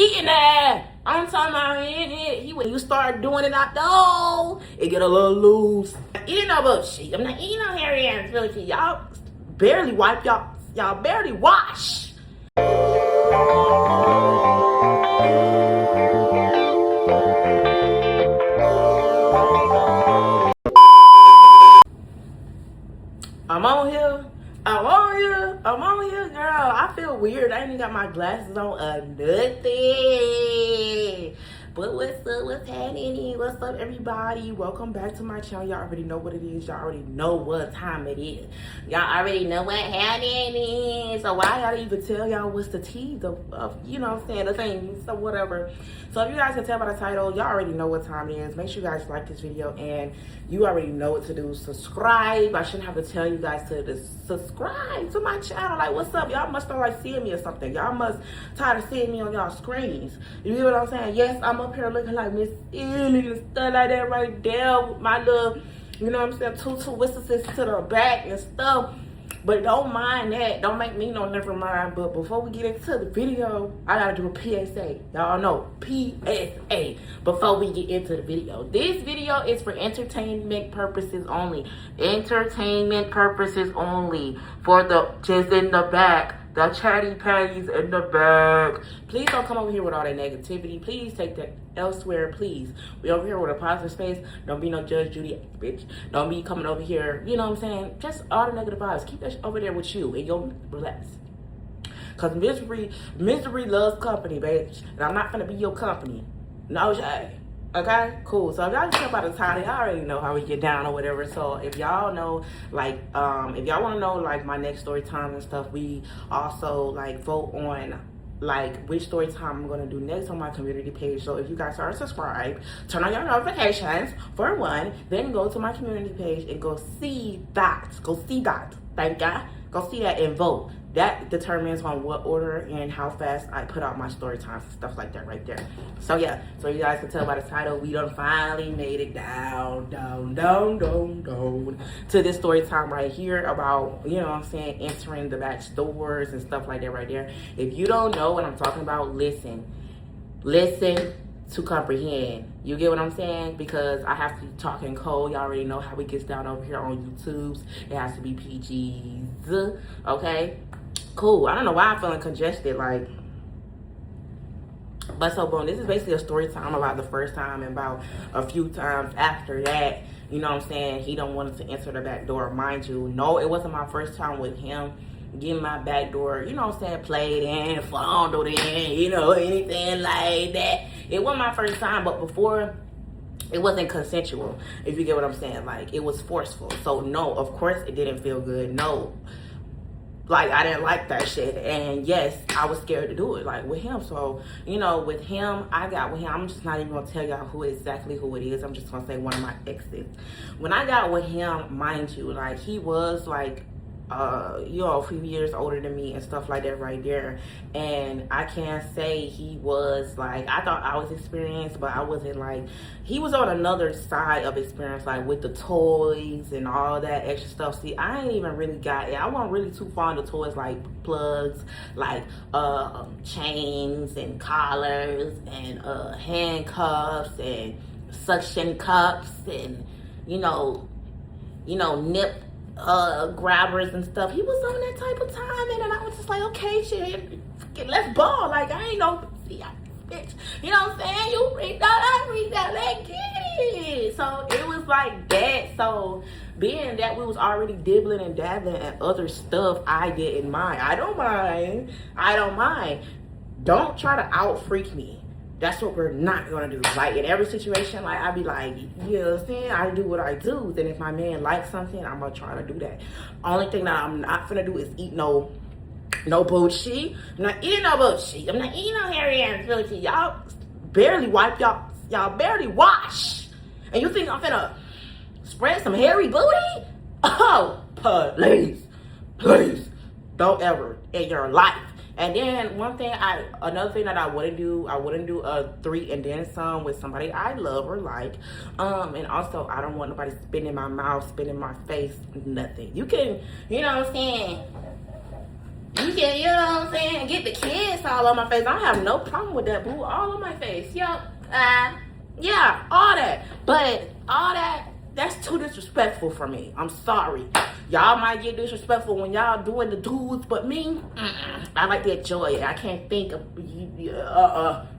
Eating that. I'm talking about he when you start doing it out though, it get a little loose. Eating no bullshit. I'm not eating no hairy ass really. Y'all barely wipe y'all barely wash. I'm on here, girl. I feel weird. I ain't even got my glasses on or nothing. But what's up? What's happening? What's up, everybody? Welcome back to my channel. Y'all already know what it is. Y'all already know what time it is. Y'all already know what happening. So why y'all even tell y'all what's the tea of you know what I'm saying, the things, so whatever. So if you guys can tell by the title, y'all already know what time it is. Make sure you guys like this video, and you already know what to do. Subscribe. I shouldn't have to tell you guys to subscribe to my channel. Like, what's up? Y'all must start like seeing me or something. Y'all must tired of seeing me on y'all screens. You know what I'm saying? Yes, I'm up here looking like Miss Illy and stuff like that right there with my little, you know what I'm saying, tutu whistles to the back and stuff. But don't mind that. Don't make me no never mind. But before we get into the video, I gotta do a PSA. Y'all know PSA before we get into the video. This video is for entertainment purposes only. Entertainment purposes only. For the just in the back. The chatty patties in the back. Please don't come over here with all that negativity. Please take that elsewhere, please. We over here with a positive space. Don't be no Judge Judy bitch. Don't be coming over here, you know what I'm saying? Just all the negative vibes. Keep that over there with you and you'll relax. Cause misery loves company, bitch. And I'm not gonna be your company. No shade. Okay, cool. So if y'all just care about the title, y'all already know how we get down or whatever. So if y'all know, like, if y'all want to know, like, my next story time and stuff, we also, like, vote on, like, which story time I'm going to do next on my community page. So if you guys are subscribed, turn on your notifications, for one, then go to my community page and go see that. Go see that. Thank God. Go see that and vote. That determines on what order and how fast I put out my story times and stuff like that right there. So yeah, so you guys can tell by the title, we done finally made it down to this story time right here about, you know what I'm saying, entering the back doors and stuff like that right there. If you don't know what I'm talking about, listen to comprehend. You get what I'm saying? Because I have to talk in code. Y'all already know how it gets down over here on YouTube's. It has to be PGs. Okay? Cool. I don't know why I'm feeling congested, like, but so boom, this is basically a story time about the first time and about a few times after that. You know what I'm saying? He don't want to enter the back door. Mind you, no, it wasn't my first time with him getting my back door, you know what I'm saying, played in, fondled in, you know, anything like that. It wasn't my first time, but before, it wasn't consensual, if you get what I'm saying. Like, it was forceful. So no, of course it didn't feel good. No. Like, I didn't like that shit. And yes, I was scared to do it, like, with him. So, you know, with him, I got with him. I'm just not even going to tell y'all exactly who it is. I'm just going to say one of my exes. When I got with him, mind you, like, he was, like, you know, a few years older than me and stuff like that right there. And I can't say he was, like, I thought I was experienced, but I wasn't. Like, he was on another side of experience, like with the toys and all that extra stuff. See, I ain't even really got it. I wasn't really too fond of toys like plugs, like chains and collars and handcuffs and suction cups and you know nip grabbers and stuff. He was on that type of time, and I was just like, okay, shit, let's ball. Like, I ain't no bitch. You know what I'm saying? You read that, I read that, let's get it. So it was like that. So being that we was already dibbling and dabbling and other stuff, I didn't mind. I don't mind. Don't try to out freak me. That's what we're not gonna do. Like, in every situation, like, I be like, you know what I'm saying? I do what I do. Then if my man likes something, I'm gonna try to do that. Only thing that I'm not gonna do is eat no bullshit. I'm not eating no bullshit. I'm not eating no hairy ass really. Y'all barely wipe y'all barely wash. And you think I'm finna spread some hairy booty? Oh, please, don't ever in your life. And then another thing that I wouldn't do a 3 and then some with somebody I love or like. And also, I don't want nobody spitting in my mouth, spitting in my face, nothing. You can, you know what I'm saying? You can, you know what I'm saying, get the kids all on my face. I don't have no problem with that, boo. All on my face. Yup. Yeah, all that. But all that, that's too disrespectful for me. I'm sorry. Y'all might get disrespectful when y'all doing the dudes, but me, I like to enjoy it. I can't think of,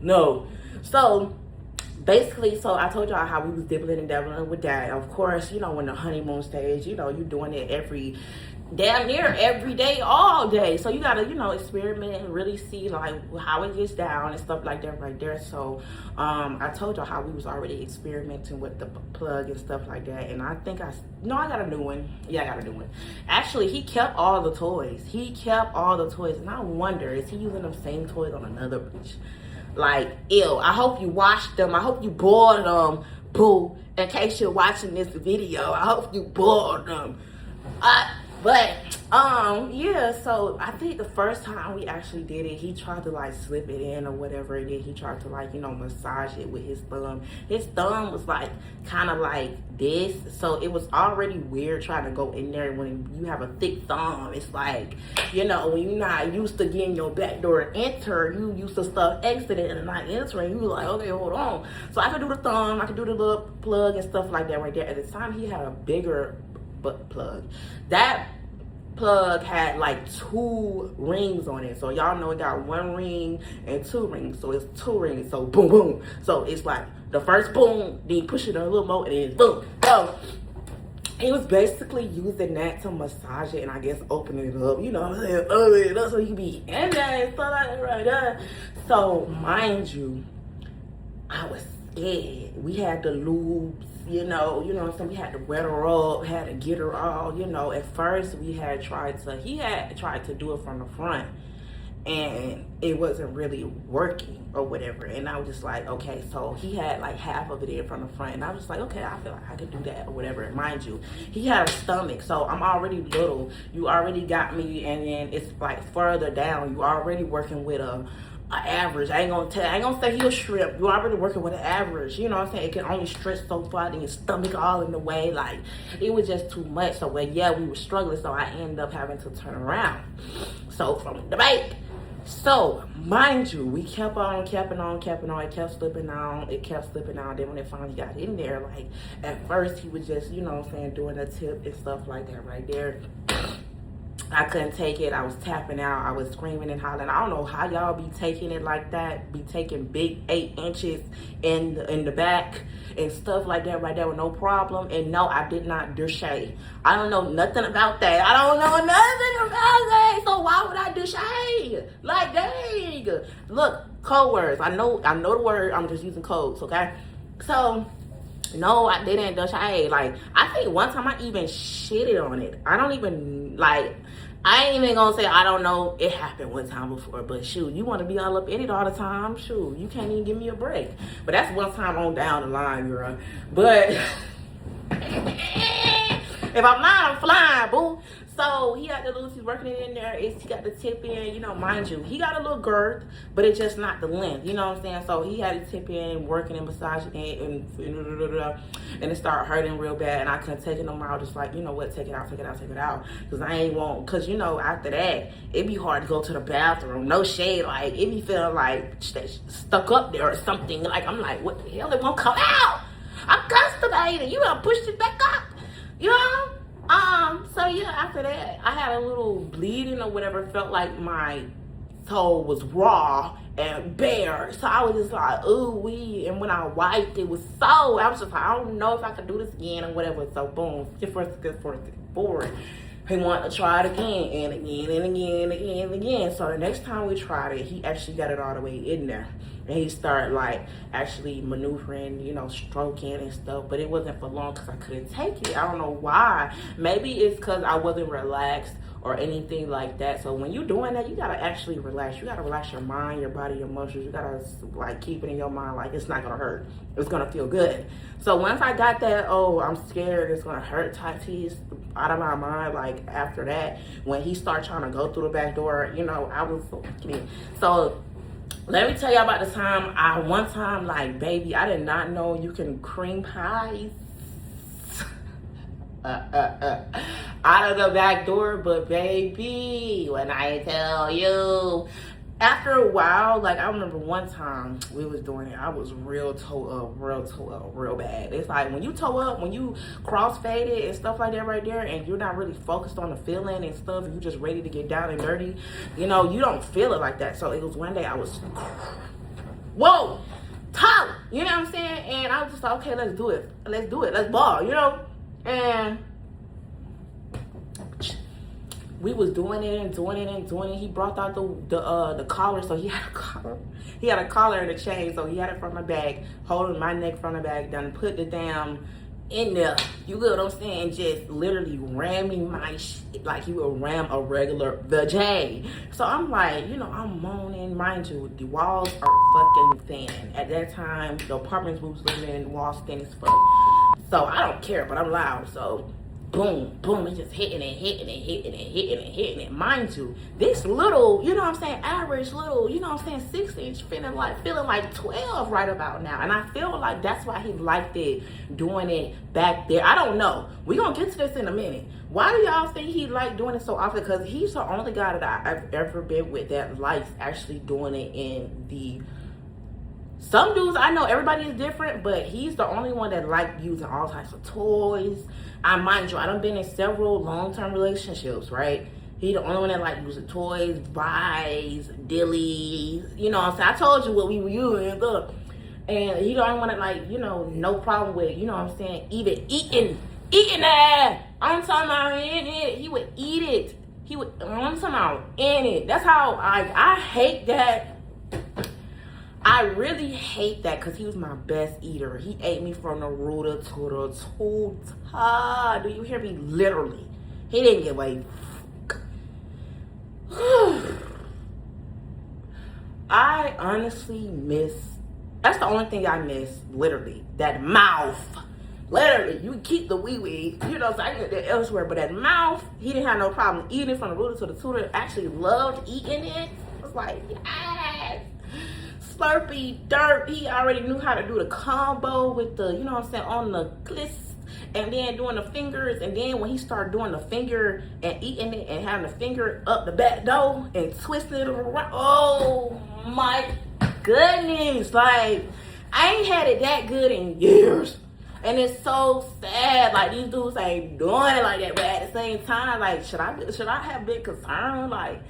no. So, basically, so I told y'all how we was dibbling and dabbling with that. Of course, you know, when the honeymoon stage, you know, you doing it damn near every day, all day. So you gotta, you know, experiment and really see like how it gets down and stuff like that right there. So I told y'all how we was already experimenting with the plug and stuff like that. And I think I got a new one. Yeah, I got a new one. Actually, he kept all the toys. And I wonder, is he using them same toys on another bitch? Like, ew. I hope you washed them. I hope you boiled them, boo. In case you're watching this video, I hope you boiled them. Yeah, so I think the first time we actually did it, he tried to like slip it in or whatever, and then he tried to like, you know, massage it with his thumb. His thumb was like kind of like this, so it was already weird trying to go in there when you have a thick thumb. It's like, you know, when you're not used to getting your back door enter, you used to stuff exiting and not entering, you like, okay, hold on. So I could do the thumb, I could do the little plug and stuff like that right there. At the time, he had a bigger butt plug. That plug had like 2 rings on it, so y'all know it got 1 ring and 2 rings, so it's 2 rings, so boom boom. So it's like the first boom, then you push it a little more, and then boom. So he was basically using that to massage it and I guess open it up, you know what I'm saying, so you be in there and stuff like that right there. So mind you, I was scared. We had the lubes, you know what I'm saying, we had to wet her up, had to get her all, you know. At first he had tried to do it from the front and it wasn't really working or whatever, and I was just like, okay. So he had like half of it in from the front, and I was just like, okay, I feel like I could do that or whatever. And mind you, he had a stomach, so I'm already little, you already got me, and then it's like further down, you already working with a average. I ain't gonna say he'll shrimp. You're already working with an average. You know what I'm saying? It can only stretch so far, then your stomach all in the way. Like, it was just too much. So, well, yeah, we were struggling. So I ended up having to turn around. So from the back. So, mind you, we kept on. It kept slipping on. Then when it finally got in there, like, at first he was just, you know what I'm saying, doing a tip and stuff like that right there. I couldn't take it. I was tapping out. I was screaming and hollering. I don't know how y'all be taking it like that. Be taking big 8 inches in the back and stuff like that right there with no problem. And no, I did not douche. I don't know nothing about that. I don't know nothing about that. So why would I douche? Like, dang. Look, code words. I know the word. I'm just using codes, okay? So no, I didn't douche. Like, I think one time I even shitted on it. I don't even, like, I ain't even gonna say I don't know. It happened one time before, but shoot, you want to be all up in it all the time? Shoot, you can't even give me a break. But that's one time on down the line, girl. But if I'm not, I'm flying, boo. So he had the little, he's working it in there. He got the tip in, you know, mind you, he got a little girth, but it's just not the length, you know what I'm saying? So he had the tip in, working and massaging it, and it started hurting real bad, and I couldn't take it no more. I was just like, you know what, take it out, because I ain't want, because, you know, after that, it'd be hard to go to the bathroom, no shade, like, it be feeling like stuck up there or something. Like, I'm like, what the hell, it won't come out? I'm constipated, you gotta push it back up, you know? So yeah, after that, I had a little bleeding or whatever. Felt like my toe was raw and bare. So I was just like, ooh wee. And when I wiped, it was so, I was just like, I don't know if I can do this again or whatever. So boom, good forward. He wanted to try it again and again and again and again and again. So the next time we tried it, he actually got it all the way in there. And he started like actually maneuvering, you know, stroking and stuff. But it wasn't for long because I couldn't take it. I don't know why. Maybe it's because I wasn't relaxed or anything like that. So when you're doing that, you gotta actually relax. You gotta relax your mind, your body, your muscles. You gotta like keep it in your mind like it's not gonna hurt. It's gonna feel good. So once I got that, oh, I'm scared it's gonna hurt type piece out of my mind, like after that, when he started trying to go through the back door, you know, I was so let me tell y'all about the time one time, like, baby, I did not know you can cream pies. out of the back door. But baby, when I tell you, after a while, like I remember one time we was doing it, I was real toe up, real bad. It's like when you toe up, when you cross-faded and stuff like that right there, and you're not really focused on the feeling and stuff, and you just ready to get down and dirty, you know, you don't feel it like that. So it was one day I was, whoa, toe, you know what I'm saying? And I was just like, okay, let's do it, let's ball, you know? And we was doing it. He brought out the collar, so he had a collar. He had a collar and a chain, so he had it from my bag, holding my neck from the bag, done put the damn in there. You get what I'm saying? Just literally ramming my shit like he would ram a regular vajay. So I'm like, you know, I'm moaning. Mind you, the walls are fucking thin. At that time, the apartments we was living in, walls thin as fuck. So I don't care, but I'm loud, so boom, boom, it's just hitting it. Mind you, this little, you know what I'm saying, average little, you know what I'm saying, 6-inch feeling like 12 right about now. And I feel like that's why he liked it, doing it back there. I don't know. We're going to get to this in a minute. Why do y'all think he liked doing it so often? Because he's the only guy that I've ever been with that likes actually doing it in the... Some dudes, I know everybody is different, but he's the only one that like using all types of toys. Mind you, I done been in several long-term relationships, right? He the only one that like using toys, buys, dillies, you know what I'm saying? I told you what we were using, look. And he the only one that like, you know, no problem with, you know what I'm saying, even eating that. I'm talking about in it. He would eat it. I'm talking about in it. That's how I hate that. I really hate that because he was my best eater. He ate me from the rooter to the tuta. Do you hear me? Literally. He didn't get away. I honestly miss, that's the only thing I miss, literally. That mouth. Literally, you keep the wee-wee, you know, so I can get that elsewhere. But that mouth, he didn't have no problem eating it from the rooter to the tuta. Actually loved eating it. I was like, yes. Slurpy dirt. He already knew how to do the combo with the, you know what I'm saying, on the cliss, and then doing the fingers. And then when he started doing the finger and eating it and having the finger up the back door and twisting it around, oh my goodness, like I ain't had it that good in years. And it's so sad, like these dudes ain't doing it like that, but at the same time, like should I have been concerned? Like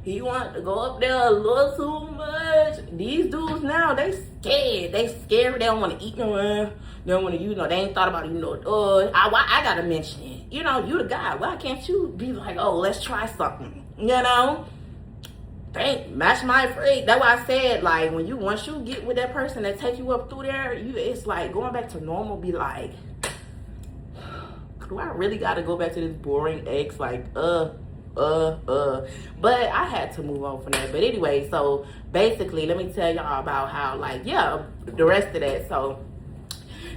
he wanted to go up there a little too much. These dudes now, they scared. They don't want to eat no one. They don't want to, you know, they ain't thought about, you know, I gotta mention it. You know, you the guy. Why can't you be like, oh, let's try something? You know? Match my freak. That's why I said, like, once you get with that person that take you up through there, it's like going back to normal, be like, do I really gotta go back to this boring ex? Like, but I had to move on from that. But anyway, so basically, let me tell y'all about how, like, yeah, the rest of that. So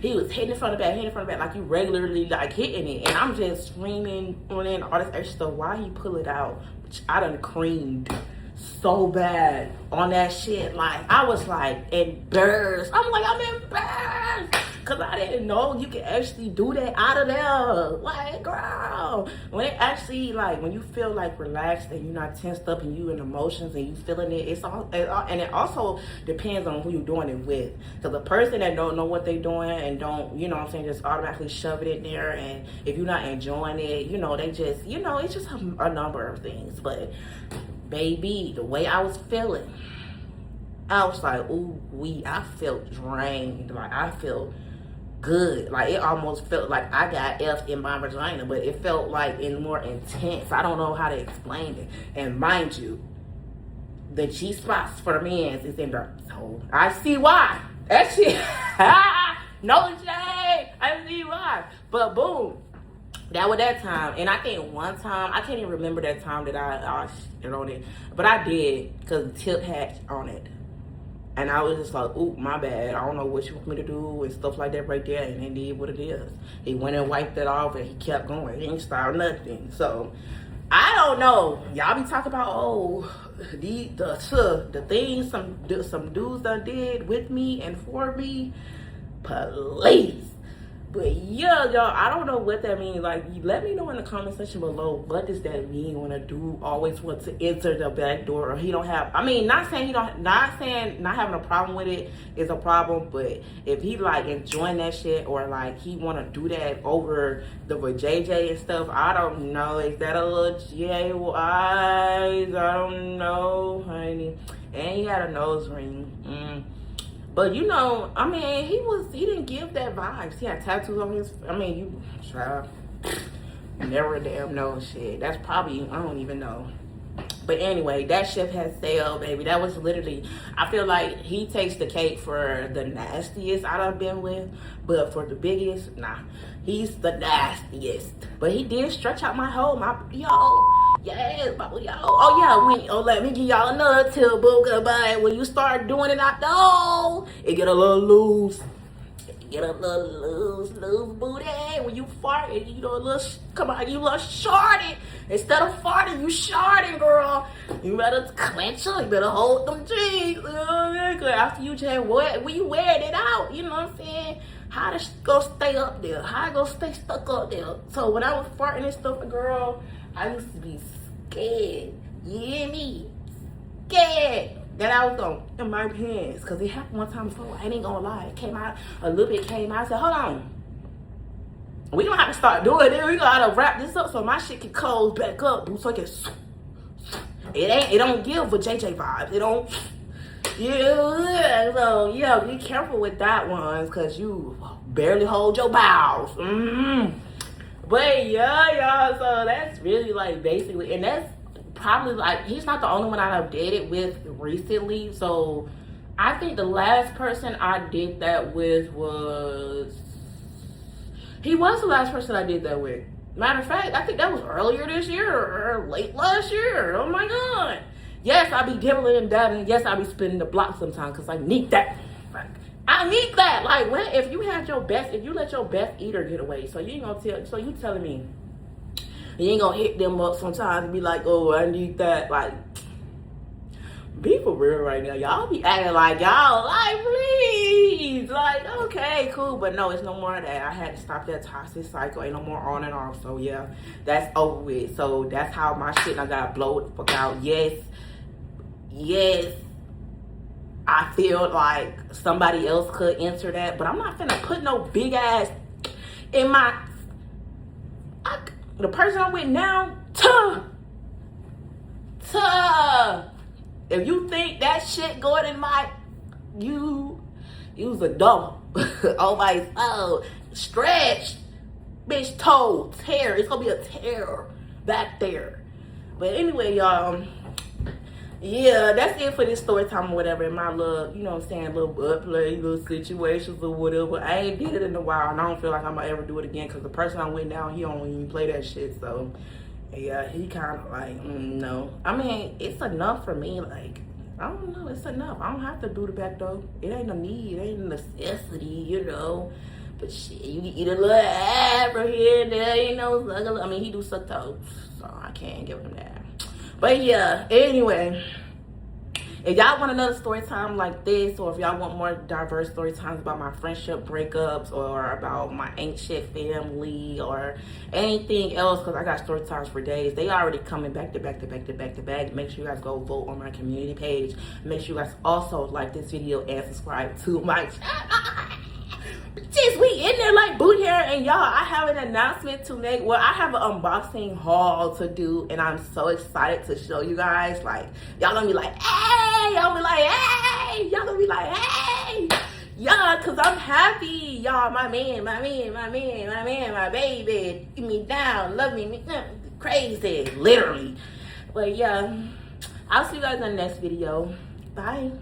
he was hitting it from the back, like you regularly like hitting it, and I'm just screaming on it, all this extra stuff. Why he pull it out? I done creamed so bad on that shit. Like I was like embarrassed. I'm like, I'm embarrassed. Cause I didn't know you could actually do that out of there. Like, girl, when it actually, like, when you feel like relaxed and you're not tensed up and you in emotions and you feeling it, it's all, and it also depends on who you're doing it with. Cause the person that don't know what they're doing and don't, you know what I'm saying, just automatically shove it in there, and if you're not enjoying it, you know, they just, you know, it's just a number of things. But baby, the way I was feeling, I was like, ooh, I felt drained. Like I felt good. Like it almost felt like I got F in my vagina, but it felt like in more intense. I don't know how to explain it. And mind you, the G spots for the men's is in there. So I see why. That shit, no shade. I see why. But boom, that was that time. And I think one time, I can't even remember that time that I shit on it, but I did, because the tip had on it. And I was just like, ooh, my bad. I don't know what you want me to do and stuff like that right there. And it did what it is. He went and wiped it off and he kept going. He ain't started nothing. So, I don't know. Y'all be talking about, oh, the things some dudes done did with me and for me. Please. But yeah, y'all, I don't know what that means. Like, let me know in the comment section below, what does that mean when a dude always wants to enter the back door, or he don't have, I mean, not saying not having a problem with it is a problem, but if he like enjoying that shit, or like he want to do that over the JJ and stuff, I don't know. Is that a little J eyes? I don't know, honey. And he had a nose ring. But you know, I mean, he didn't give that vibes. He had tattoos on his, I mean, you try, never damn know shit. That's probably, I don't even know. But anyway, that ship has sailed, baby. That was literally, I feel like he takes the cake for the nastiest I've been with, but for the biggest, nah. He's the nastiest. But he did stretch out my hole, yes, let me give y'all another tip, but when you start doing it out the hole, it get a little loose. Get a little loose booty. When you fart, you know, a little, come on, you little shorty. Instead of farting, you shorting, girl. You better clench up, you better hold them jeans. You know what I mean? After you just when you wearing it out, you know what I'm saying? How to go stay up there? How to go stay stuck up there? So when I was farting and stuff, girl, I used to be scared. You hear me? Scared that I was going in my pants, because it happened one time before. I ain't gonna lie, it came out a little bit. I said, hold on, we gonna have to start doing it. We gotta wrap this up so my shit can close back up, so it don't give a JJ vibes. It don't. Yeah, so yeah, be careful with that one, because you barely hold your bowels. But yeah, y'all, so that's really like basically, and that's probably like, he's not the only one I have dated with recently. So I think the last person I did that with he was the last person I did that with. Matter of fact, I think that was earlier this year or late last year. Oh my God. Yes, I be dibbling and dabbling. Yes, I be spinning the block sometimes, because I need that. I need that. Like, when, if you let your best eater get away, so you ain't gonna tell, so you telling me you ain't gonna hit them up sometimes and be like, oh, I need that. Like, be for real right now. Y'all be acting like y'all, like, please. Like, okay, cool. But no, it's no more of that. I had to stop that toxic cycle. Ain't no more on and off. So yeah, that's over with. So that's how my shit, I gotta blow it the fuck out. Yes, I feel like somebody else could enter that, but I'm not finna put no big ass in my, the person I'm with now, if you think that shit going in my, you's a dumb. Oh my soul. Stretch. Bitch, toe, tear. It's gonna be a tear back there. But anyway, y'all, yeah, that's it for this story time or whatever. In my little, you know what I'm saying, little butt play, little situations or whatever. I ain't did it in a while, and I don't feel like I'm gonna ever do it again, because the person I'm with now, he don't even play that shit. So yeah, he kind of like, no. I mean, it's enough for me. Like, I don't know, it's enough. I don't have to do the back door. It ain't a need, it ain't a necessity, you know. But shit, you can eat a little ass from here and there, you know. I mean, he do suck toes, so I can't give him that. But yeah, anyway, if y'all want another story time like this, or if y'all want more diverse story times about my friendship breakups, or about my ancient family, or anything else, because I got story times for days. They already coming back to back. Make sure you guys go vote on my community page. Make sure you guys also like this video and subscribe to my channel. Just we in there like boot hair. And y'all, I have an announcement to make. Well, I have an unboxing haul to do, and I'm so excited to show you guys. Like, y'all gonna be like, hey, y'all be like, hey, y'all gonna be like, hey, y'all, because I'm happy. Y'all, my man, my baby, get me down, love me crazy, literally. But yeah, I'll see you guys in the next video. Bye.